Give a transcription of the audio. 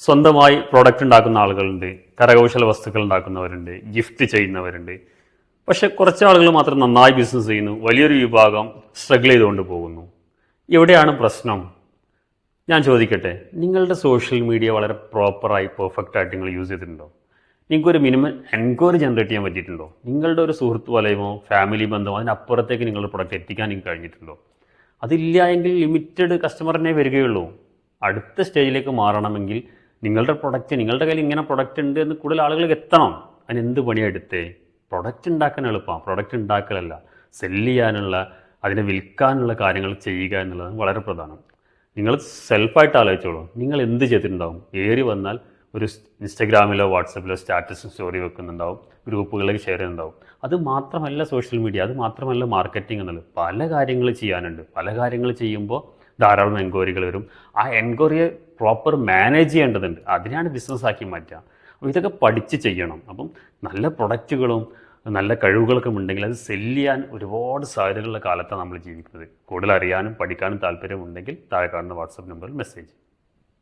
സ്വന്തമായി പ്രോഡക്റ്റ് ഉണ്ടാക്കുന്ന ആളുകളുണ്ട്, കരകൗശല വസ്തുക്കൾ ഉണ്ടാക്കുന്നവരുണ്ട്, ഗിഫ്റ്റ് ചെയ്യുന്നവരുണ്ട്. പക്ഷെ കുറച്ച് ആളുകൾ മാത്രം നന്നായി ബിസിനസ് ചെയ്യുന്നു, വലിയൊരു വിഭാഗം സ്ട്രഗിൾ ചെയ്തുകൊണ്ട് പോകുന്നു. എവിടെയാണ് പ്രശ്നം? ഞാൻ ചോദിക്കട്ടെ, നിങ്ങളുടെ സോഷ്യൽ മീഡിയ വളരെ പ്രോപ്പറായി പെർഫെക്റ്റായിട്ട് നിങ്ങൾ യൂസ് ചെയ്തിട്ടുണ്ടോ? നിങ്ങൾക്കൊരു മിനിമം എൻക്വയറി ജനറേറ്റ് ചെയ്യാൻ പറ്റിയിട്ടുണ്ടോ? നിങ്ങളുടെ ഒരു സുഹൃത്ത് വലയമോ ഫാമിലി ബന്ധമോ അതിനപ്പുറത്തേക്ക് നിങ്ങളുടെ പ്രൊഡക്റ്റ് എത്തിക്കാൻ നിങ്ങൾക്ക് കഴിഞ്ഞിട്ടുണ്ടോ? അതില്ല എങ്കിൽ ലിമിറ്റഡ് കസ്റ്റമറിനെ വരികയുള്ളൂ. അടുത്ത സ്റ്റേജിലേക്ക് മാറണമെങ്കിൽ നിങ്ങളുടെ പ്രൊഡക്റ്റ്, നിങ്ങളുടെ കയ്യിൽ ഇങ്ങനെ പ്രൊഡക്റ്റ് ഉണ്ട് എന്ന് കൂടുതൽ ആളുകളിലേക്ക് എത്തണം. അതിന് എന്ത് പണിയാണ് എടുത്തേ? പ്രൊഡക്റ്റ് ഉണ്ടാക്കാൻ എളുപ്പമാണ്, പ്രൊഡക്റ്റ് ഉണ്ടാക്കലല്ല. സെല്ല് ചെയ്യാനുള്ള, അതിനെ വിൽക്കാനുള്ള കാര്യങ്ങൾ ചെയ്യുക എന്നുള്ളത് വളരെ പ്രധാനം. നിങ്ങൾ സെൽഫായിട്ട് ആലോചിച്ചോളൂ, നിങ്ങൾ എന്ത് ചെയ്തിട്ടുണ്ടാവും? ഏറി വന്നാൽ ഒരു ഇൻസ്റ്റഗ്രാമിലോ വാട്സപ്പിലോ സ്റ്റാറ്റസ് സ്റ്റോറി വെക്കുന്നുണ്ടാവും, ഗ്രൂപ്പുകളിലേക്ക് ഷെയർ ചെയ്യുന്നുണ്ടാവും. അത് മാത്രമല്ല സോഷ്യൽ മീഡിയ, അത് മാത്രമല്ല മാർക്കറ്റിംഗ് എന്നുള്ളത്. പല കാര്യങ്ങൾ ചെയ്യാനുണ്ട്. പല കാര്യങ്ങൾ ചെയ്യുമ്പോൾ ധാരാളം എൻക്വയറികൾ വരും. ആ എൻക്വയറിയെ പ്രോപ്പർ മാനേജ് ചെയ്യേണ്ടതുണ്ട്. അതിനാണ് ബിസിനസ്സാക്കി മാറ്റുക. അപ്പോൾ ഇതൊക്കെ പഠിച്ച് ചെയ്യണം. അപ്പം നല്ല പ്രൊഡക്റ്റുകളും നല്ല കഴിവുകളൊക്കെ ഉണ്ടെങ്കിൽ അത് സെല്ല് ചെയ്യാൻ ഒരുപാട് സാധ്യതകളുള്ള കാലത്താണ് നമ്മൾ ജീവിക്കുന്നത്. കൂടുതൽ അറിയാനും പഠിക്കാനും താല്പര്യമുണ്ടെങ്കിൽ താഴെ കാണുന്ന വാട്സപ്പ് നമ്പറിൽ മെസ്സേജ്.